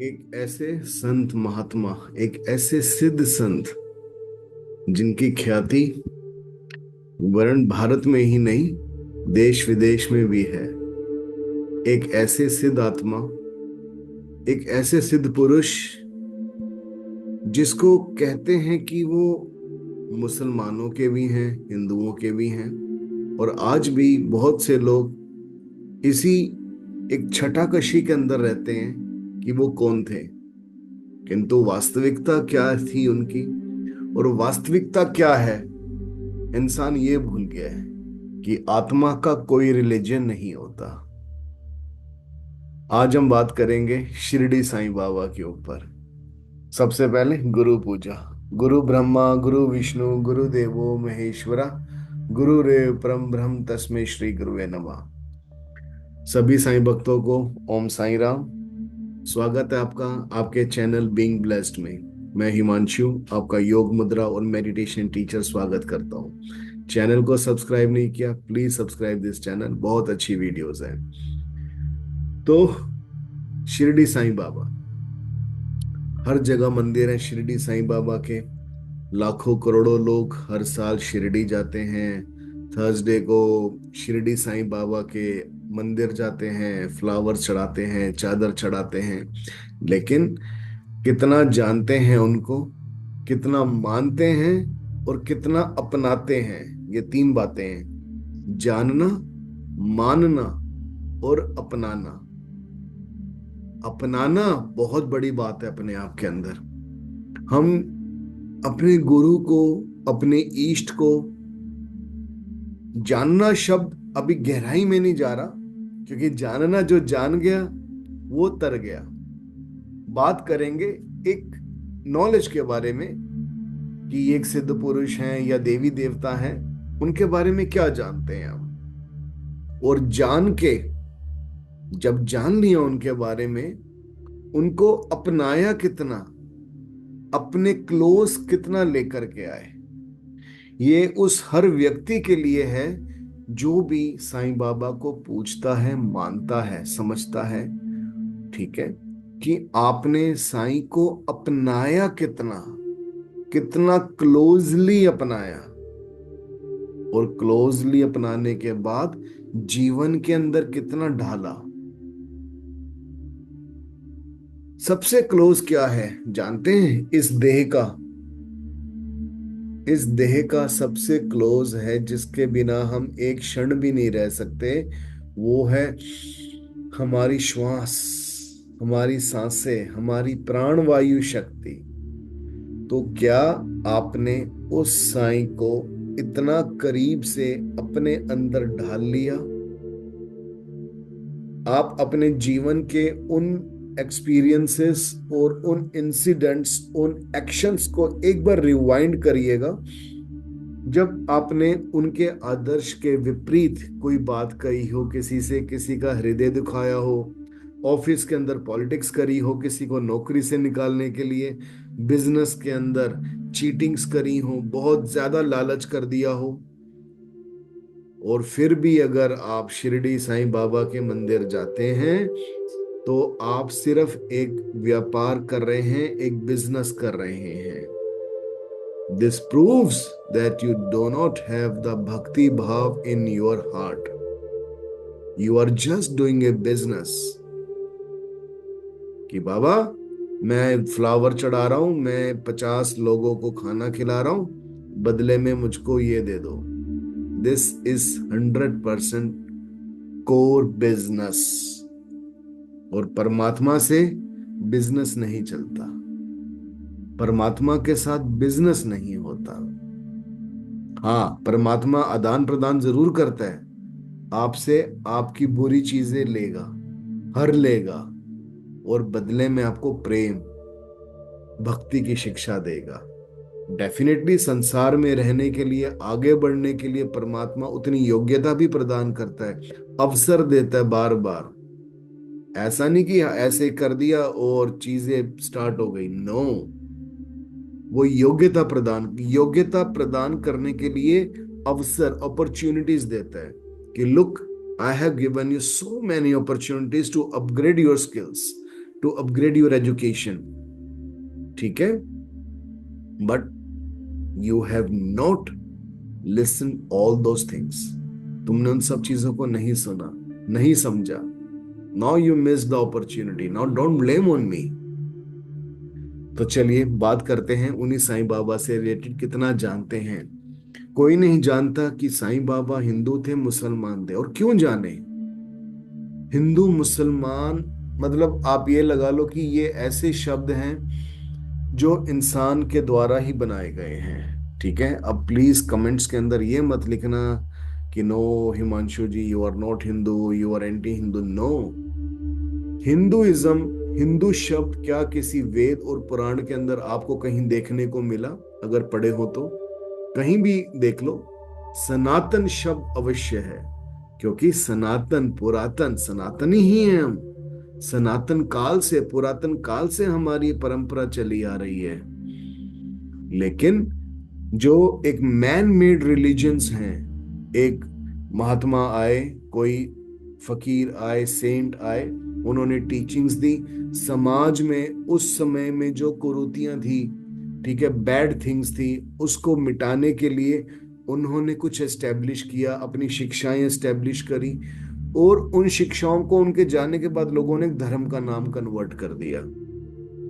एक ऐसे संत महात्मा, एक ऐसे सिद्ध संत जिनकी ख्याति वर्ण भारत में ही नहीं, देश विदेश में भी है। एक ऐसे सिद्ध आत्मा, एक ऐसे सिद्ध पुरुष जिसको कहते हैं कि वो मुसलमानों के भी हैं, हिंदुओं के भी हैं, और आज भी बहुत से लोग इसी एक छटाकशी के अंदर रहते हैं कि वो कौन थे। किंतु वास्तविकता क्या थी उनकी, और वास्तविकता क्या है, इंसान ये भूल गया है कि आत्मा का कोई रिलीजन नहीं होता। आज हम बात करेंगे शिरडी साईं बाबा के ऊपर। सबसे पहले गुरु पूजा। गुरु ब्रह्मा गुरु विष्णु गुरु देवो महेश्वरा, गुरुरेव परम ब्रह्म तस्मै श्री गुरुवे नमः। सभी साईं भक्तों को ओम साईं राम। स्वागत है आपका आपके चैनल बीइंग ब्लेस्ड में। मैं हिमांशु, आपका योग मुद्रा और मेडिटेशन टीचर, स्वागत करता हूँ। चैनल को सब्सक्राइब नहीं किया, प्लीज सब्सक्राइब दिस चैनल, बहुत अच्छी वीडियोस हैं। तो शिरडी साईं बाबा, हर जगह मंदिर है शिरडी साईं बाबा के। लाखों करोड़ों लोग हर साल शिरडी जाते हैं। थर्सडे को शिरडी साईं बाबा के मंदिर जाते हैं, फ्लावर चढ़ाते हैं, चादर चढ़ाते हैं। लेकिन कितना जानते हैं उनको, कितना मानते हैं, और कितना अपनाते हैं, ये तीन बातें हैं: जानना, मानना और अपनाना। अपनाना बहुत बड़ी बात है अपने आप के अंदर। हम अपने गुरु को, अपने ईष्ट को जानना शब्द अभी गहराई में नहीं जा रहा, क्योंकि जानना, जो जान गया वो तर गया। बात करेंगे एक नॉलेज के बारे में कि एक सिद्ध पुरुष हैं या देवी देवता हैं, उनके बारे में क्या जानते हैं हम। और जान के, जब जान लिया उनके बारे में, उनको अपनाया कितना, अपने क्लोज कितना लेकर के आए। ये उस हर व्यक्ति के लिए है जो भी साईं बाबा को पूछता है, मानता है, समझता है, ठीक है, कि आपने साईं को अपनाया कितना, कितना क्लोजली अपनाया, और क्लोजली अपनाने के बाद जीवन के अंदर कितना ढाला। सबसे क्लोज क्या है जानते हैं? इस देह का, इस देह का सबसे क्लोज है, जिसके बिना हम एक क्षण भी नहीं रह सकते, वो है हमारी श्वास, हमारी सांसें, हमारी प्राणवायु शक्ति। तो क्या आपने उस साईं को इतना करीब से अपने अंदर ढाल लिया? आप अपने जीवन के उन एक्सपीरियंसेस और उन इंसिडेंट्स, उन एक्शंस को एक बार रिवाइंड करिएगा। जब आपने उनके आदर्श के विपरीत कोई बात कही हो, किसी से किसी का हृदय दुखाया हो, ऑफिस के अंदर पॉलिटिक्स करी हो, किसी को नौकरी से निकालने के लिए, बिजनेस के अंदर चीटिंग्स करी हो, बहुत ज्यादा लालच कर दिया हो, और फिर भी अगर आप शिरडी साईं बाबा के मंदिर जाते हैं, तो आप सिर्फ एक व्यापार कर रहे हैं, एक बिजनेस कर रहे हैं। This proves that you do not have the bhakti bhav in your heart. You are just doing a business. कि बाबा, मैं फ्लावर चढ़ा रहा हूं, मैं 50 लोगों को खाना खिला रहा हूं, बदले में मुझको ये दे दो। This is 100% core business। और परमात्मा से बिजनेस नहीं चलता, परमात्मा के साथ बिजनेस नहीं होता। हाँ, परमात्मा आदान प्रदान जरूर करता है, आपसे आपकी बुरी चीजें लेगा, हर लेगा, और बदले में आपको प्रेम, भक्ति की शिक्षा देगा। डेफिनेटली संसार में रहने के लिए, आगे बढ़ने के लिए परमात्मा उतनी योग्यता भी प्रदान करता है, अवसर देता है बार बार। ऐसा नहीं कि ऐसे कर दिया और चीजें स्टार्ट हो गई, नो। वो योग्यता प्रदान करने के लिए अवसर, अपॉर्चुनिटीज देता है कि look, I have given you so many opportunities to upgrade your skills, to upgrade your education, ठीक है, but you have not listen all those things. तुमने उन सब चीजों को नहीं सुना, नहीं समझा। Now you miss the opportunity, now don't blame on me. तो चलिए बात करते हैं उन्हीं साईं बाबा से रिलेटेड कितना जानते हैं। कोई नहीं जानता कि साईं बाबा हिंदू थे, मुसलमान थे। और क्यों जाने? हिंदू मुसलमान मतलब आप ये लगा लो कि ये ऐसे शब्द हैं जो इंसान के द्वारा ही बनाए गए हैं, ठीक है। अब प्लीज कमेंट्स के अंदर ये मत लिखना कि no Himanshu ji, you are not Hindu, you are anti Hindu. No, Hinduism, Hindu शब्द क्या किसी वेद और पुराण के अंदर आपको कहीं देखने को मिला? अगर पढ़े हो तो कहीं भी देख लो। सनातन शब्द अवश्य है, क्योंकि सनातन, पुरातन, सनातनी ही है हम। सनातन काल से, पुरातन काल से हमारी परंपरा चली आ रही है। लेकिन जो एक मैन मेड रिलीजन्स हैं, एक महात्मा आए, कोई फकीर आए, सेंट आए, उन्होंने टीचिंग्स दी समाज में। उस समय में जो कुरीतियां थी, ठीक है, बैड थिंग्स थी, उसको मिटाने के लिए उन्होंने कुछ एस्टेब्लिश किया, अपनी शिक्षाएं एस्टेब्लिश करी। और उन शिक्षाओं को उनके जाने के बाद लोगों ने धर्म का नाम कन्वर्ट कर दिया,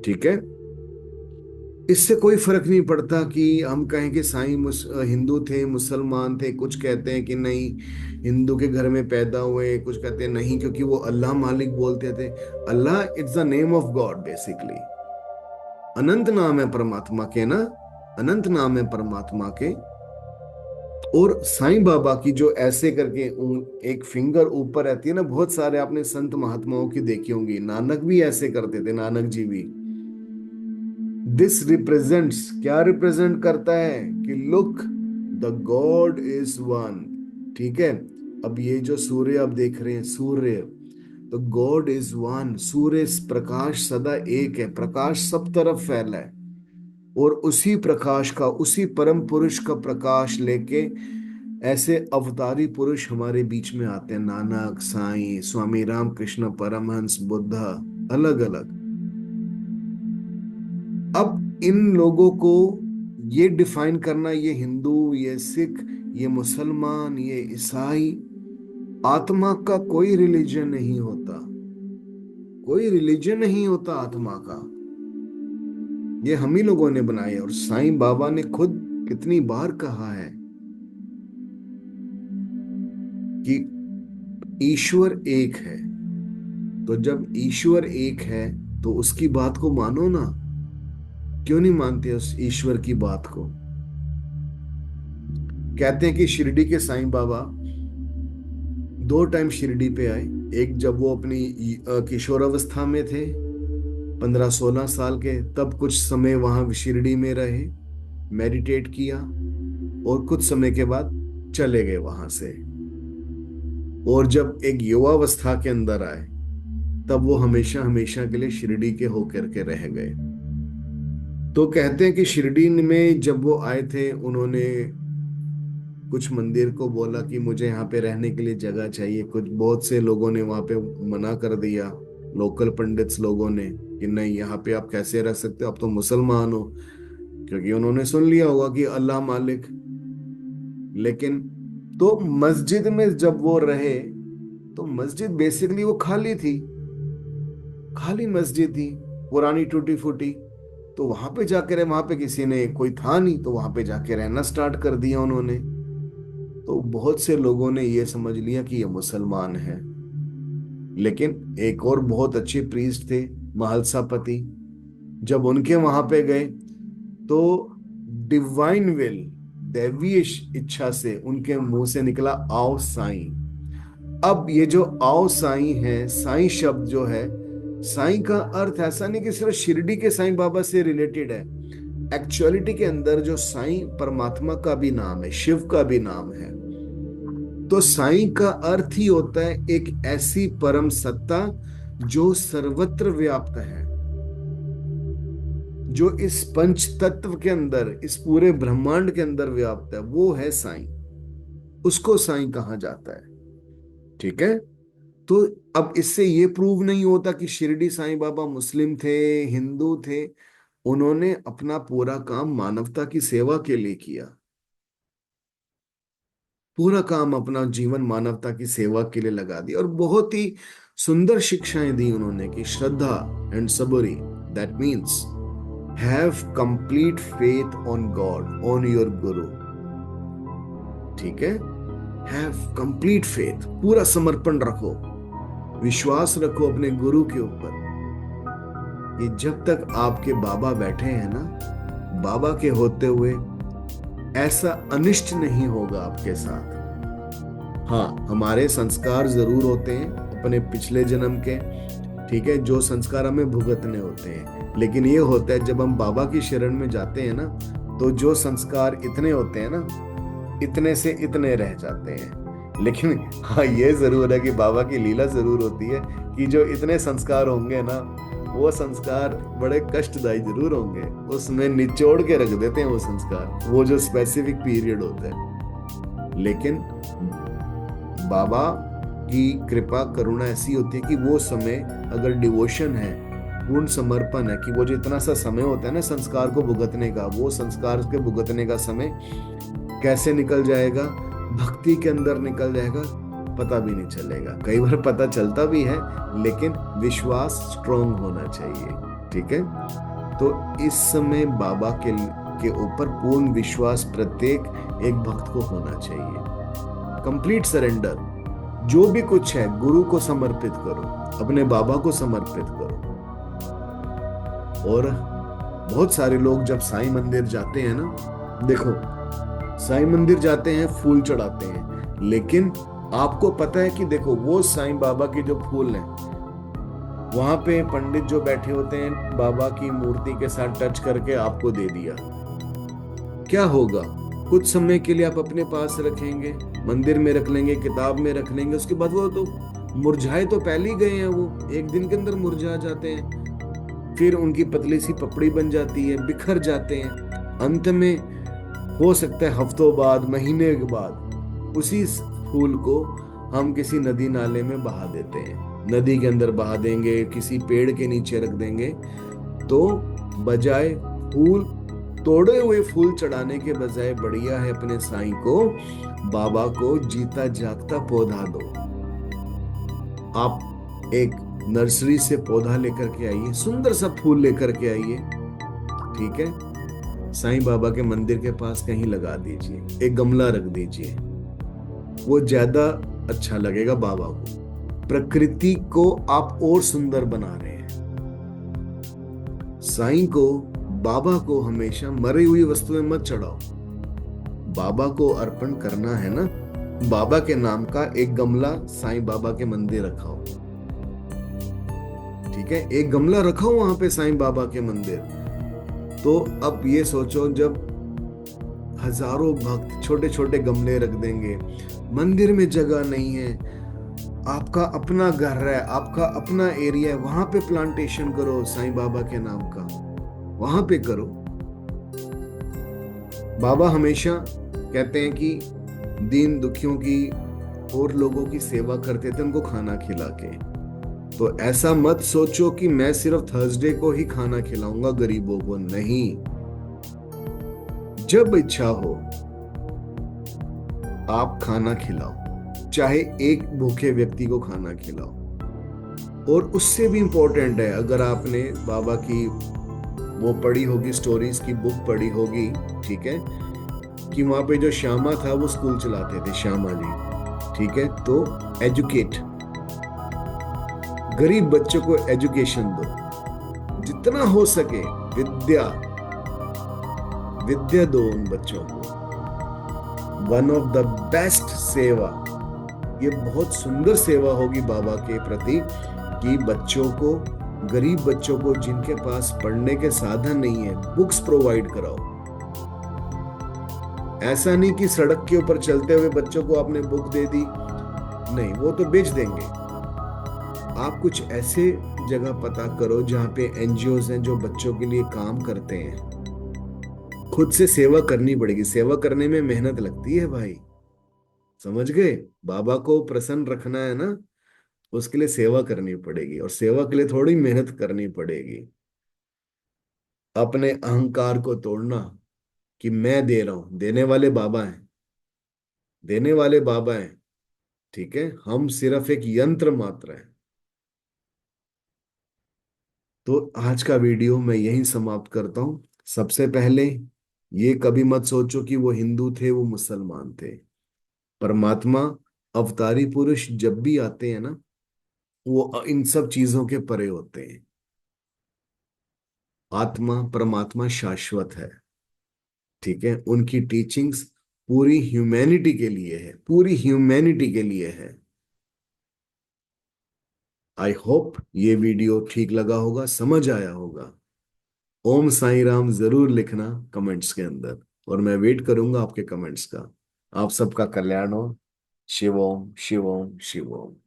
ठीक है। इससे कोई फर्क नहीं पड़ता कि हम कहें कि हिंदू थे, मुसलमान थे। कुछ कहते हैं कि नहीं, हिंदू के घर में पैदा हुए, कुछ कहते हैं नहीं क्योंकि वो अल्लाह मालिक बोलते थे। Allah it's the name of God basically. अनंत नाम है परमात्मा के ना, अनंत नाम है परमात्मा के। और साईं बाबा की जो ऐसे करके एक फिंगर ऊपर रहती है ना, बहुत सारे आपने संत महात्माओं की देखी होंगी। नानक भी ऐसे करते थे, नानक जी भी। दिस रिप्रेजेंट्स, क्या रिप्रेजेंट करता है कि look, the God is one, ठीक है। अब ये जो सूर्य आप देख रहे हैं, सूर्य, तो God is one. Surya Prakash सदा एक है, प्रकाश सब तरफ फैला है। और उसी प्रकाश का, उसी परम पुरुष का प्रकाश लेके ऐसे अवतारी पुरुष हमारे बीच में आते हैं। नानक, साईं, स्वामी रामकृष्ण परमहंस, बुद्धा, अलग अलग। अब इन लोगों को ये डिफाइन करना, ये हिंदू, ये सिख, ये मुसलमान, ये ईसाई, आत्मा का कोई रिलीजन नहीं होता, कोई रिलीजन नहीं होता आत्मा का। ये हम ही लोगों ने बनाया है। और साईं बाबा ने खुद कितनी बार कहा है कि ईश्वर एक है। तो जब ईश्वर एक है तो उसकी बात को मानो ना। क्यों नहीं मानते उस ईश्वर की बात को? कहते हैं कि शिरडी के साईं बाबा 2 टाइम शिरडी पे आए। एक जब वो अपनी किशोरावस्था में थे, 15-16 साल के, तब कुछ समय वहां शिरडी में रहे, मेडिटेट किया, और कुछ समय के बाद चले गए वहां से। और जब एक युवावस्था के अंदर आए, तब वो हमेशा हमेशा के लिए शिरडी के होकर के रह गए। तो कहते हैं कि शिरडी में जब वो आए थे, उन्होंने कुछ मंदिर को बोला कि मुझे यहाँ पे रहने के लिए जगह चाहिए। कुछ बहुत से लोगों ने वहां पे मना कर दिया, लोकल पंडित्स लोगों ने, कि नहीं यहाँ पे आप कैसे रह सकते हो, आप तो मुसलमान हो। क्योंकि उन्होंने सुन लिया होगा कि अल्लाह मालिक। लेकिन तो मस्जिद में जब वो रहे, तो मस्जिद बेसिकली वो खाली थी, खाली मस्जिद थी, पुरानी टूटी फूटी। तो वहां पे जाके रहे, वहां पे किसी ने, कोई था नहीं, तो वहां पे जाके रहना स्टार्ट कर दिया उन्होंने। तो बहुत से लोगों ने ये समझ लिया कि ये मुसलमान है। लेकिन एक और बहुत अच्छे प्रीस्ट थे, महलसापति। जब उनके वहां पे गए तो डिवाइन विल, दैवीय इच्छा से उनके मुंह से निकला, आओ साईं। अब ये जो आओ साईं है, साईं शब्द जो है, साईं का अर्थ ऐसा नहीं कि सिर्फ शिरडी के साईं बाबा से रिलेटेड है। एक्चुअलिटी के अंदर जो साईं परमात्मा का भी नाम है, शिव का भी नाम है। तो साईं का अर्थ ही होता है एक ऐसी परम सत्ता जो सर्वत्र व्याप्त है, जो इस पंच तत्व के अंदर, इस पूरे ब्रह्मांड के अंदर व्याप्त है, वो है साईं। उसको साईं कहा जाता है, ठीक है। तो अब इससे ये प्रूव नहीं होता कि शिरडी साईं बाबा मुस्लिम थे, हिंदू थे। उन्होंने अपना पूरा काम मानवता की सेवा के लिए किया। पूरा काम, अपना जीवन मानवता की सेवा के लिए लगा दिया, और बहुत ही सुंदर शिक्षाएं दी उन्होंने कि shraddha and saburi, that means have complete faith on God, on your guru. ठीक है, हैव कंप्लीट फेथ, पूरा समर्पण रखो, विश्वास रखो अपने गुरु के ऊपर। ये जब तक आपके बाबा बैठे हैं ना, बाबा के होते हुए ऐसा अनिष्ट नहीं होगा आपके साथ। हाँ, हमारे संस्कार जरूर होते हैं अपने पिछले जन्म के, ठीक है, जो संस्कार हमें भुगतने होते हैं। लेकिन ये होता है जब हम बाबा की शरण में जाते हैं ना, तो जो संस्कार इतने होते हैं ना, इतने से इतने रह जाते हैं। लेकिन हाँ, ये जरूर है कि बाबा की लीला जरूर होती है कि जो इतने संस्कार होंगे ना, वो संस्कार बड़े कष्टदायी जरूर होंगे, उसमें निचोड़ के रख देते हैं वो संस्कार, वो जो स्पेसिफिक पीरियड होता है। लेकिन बाबा की कृपा करुणा ऐसी होती है कि वो समय, अगर डिवोशन है, पूर्ण समर्पण है, कि वो जो इतना सा समय होता है ना संस्कार को भुगतने का, वो संस्कार के भुगतने का समय कैसे निकल जाएगा, भक्ति के अंदर निकल जाएगा, पता भी नहीं चलेगा। कई बार पता चलता भी है, लेकिन विश्वास स्ट्रोंग होना चाहिए। ठीक है, तो इस समय बाबा के ऊपर पूर्ण विश्वास प्रत्येक एक भक्त को होना चाहिए। कंप्लीट सरेंडर, जो भी कुछ है गुरु को समर्पित करो, अपने बाबा को समर्पित करो। और बहुत सारे लोग जब साईं मंदिर जाते हैं ना, देखो, साईं मंदिर जाते हैं, फूल चढ़ाते हैं, लेकिन आपको पता है कि देखो, वो साईं बाबा के जो फूल हैं, वहां पे पंडित जो बैठे होते हैं बाबा की मूर्ति के साथ टच करके आपको दे दिया, क्या होगा? कुछ समय के लिए आप अपने पास रखेंगे, मंदिर में रख लेंगे, किताब में रख लेंगे, उसके बाद वो तो मुरझाए तो पहले ही गए हैं, वो एक दिन के अंदर मुरझा जाते हैं, फिर उनकी पतली सी पपड़ी बन जाती है, बिखर जाते हैं। अंत में हो सकता है हफ्तों बाद, महीने के बाद, उसी फूल को हम किसी नदी नाले में बहा देते हैं, नदी के अंदर बहा देंगे, किसी पेड़ के नीचे रख देंगे। तो बजाय फूल, तोड़े हुए फूल चढ़ाने के बजाय बढ़िया है अपने साईं को, बाबा को जीता जागता पौधा दो। आप एक नर्सरी से पौधा लेकर के आइए, सुंदर सा फूल लेकर के आइए, ठीक है, साईं बाबा के मंदिर के पास कहीं लगा दीजिए, एक गमला रख दीजिए, वो ज्यादा अच्छा लगेगा बाबा को। प्रकृति को आप और सुंदर बना रहे हैं। साईं को, बाबा को हमेशा मरी हुई वस्तुएं मत चढ़ाओ, बाबा को अर्पण करना है ना, बाबा के नाम का एक गमला साईं बाबा के मंदिर रखाओ। ठीक है, एक गमला रखाओ वहां पे साईं बाबा के मंदिर। तो अब ये सोचो, जब हजारों भक्त छोटे छोटे गमले रख देंगे, मंदिर में जगह नहीं है, आपका अपना घर है, आपका अपना एरिया है, वहां पे प्लांटेशन करो साईं बाबा के नाम का, वहां पे करो। बाबा हमेशा कहते हैं कि दीन दुखियों की और लोगों की सेवा करते थे, उनको खाना खिला के। तो ऐसा मत सोचो कि मैं सिर्फ थर्सडे को ही खाना खिलाऊंगा गरीबों को, नहीं, जब इच्छा हो आप खाना खिलाओ, चाहे एक भूखे व्यक्ति को खाना खिलाओ। और उससे भी इंपॉर्टेंट है, अगर आपने बाबा की वो पढ़ी होगी, स्टोरीज की बुक पढ़ी होगी, ठीक है, कि वहां पे जो श्यामा था वो स्कूल चलाते थे, श्यामा जी, ठीक है, तो एजुकेट, गरीब बच्चों को एजुकेशन दो, जितना हो सके विद्या दो उन बच्चों को। वन ऑफ द बेस्ट सेवा, ये बहुत सुंदर सेवा होगी बाबा के प्रति, कि बच्चों को, गरीब बच्चों को जिनके पास पढ़ने के साधन नहीं है, बुक्स प्रोवाइड कराओ। ऐसा नहीं कि सड़क के ऊपर चलते हुए बच्चों को आपने बुक दे दी, नहीं, वो तो बेच देंगे। आप कुछ ऐसे जगह पता करो जहां पे एनजीओज हैं जो बच्चों के लिए काम करते हैं। खुद से सेवा करनी पड़ेगी, सेवा करने में मेहनत लगती है भाई, समझ गए? बाबा को प्रसन्न रखना है ना, उसके लिए सेवा करनी पड़ेगी, और सेवा के लिए थोड़ी मेहनत करनी पड़ेगी। अपने अहंकार को तोड़ना कि मैं दे रहा हूं, देने वाले बाबा हैं, देने वाले बाबा हैं। ठीक है, हम सिर्फ एक यंत्र मात्र हैं। तो आज का वीडियो मैं यहीं समाप्त करता हूं। सबसे पहले ये कभी मत सोचो कि वो हिंदू थे, वो मुसलमान थे। परमात्मा, अवतारी पुरुष जब भी आते हैं ना, वो इन सब चीजों के परे होते हैं। आत्मा, परमात्मा शाश्वत है। ठीक है, उनकी टीचिंग्स पूरी ह्यूमैनिटी के लिए है, पूरी ह्यूमैनिटी के लिए है। आई होप ये वीडियो ठीक लगा होगा, समझ आया होगा। ओम साई राम जरूर लिखना कमेंट्स के अंदर, और मैं वेट करूंगा आपके कमेंट्स का। आप सबका कल्याण हो। शिवोम शिवोम शिवोम।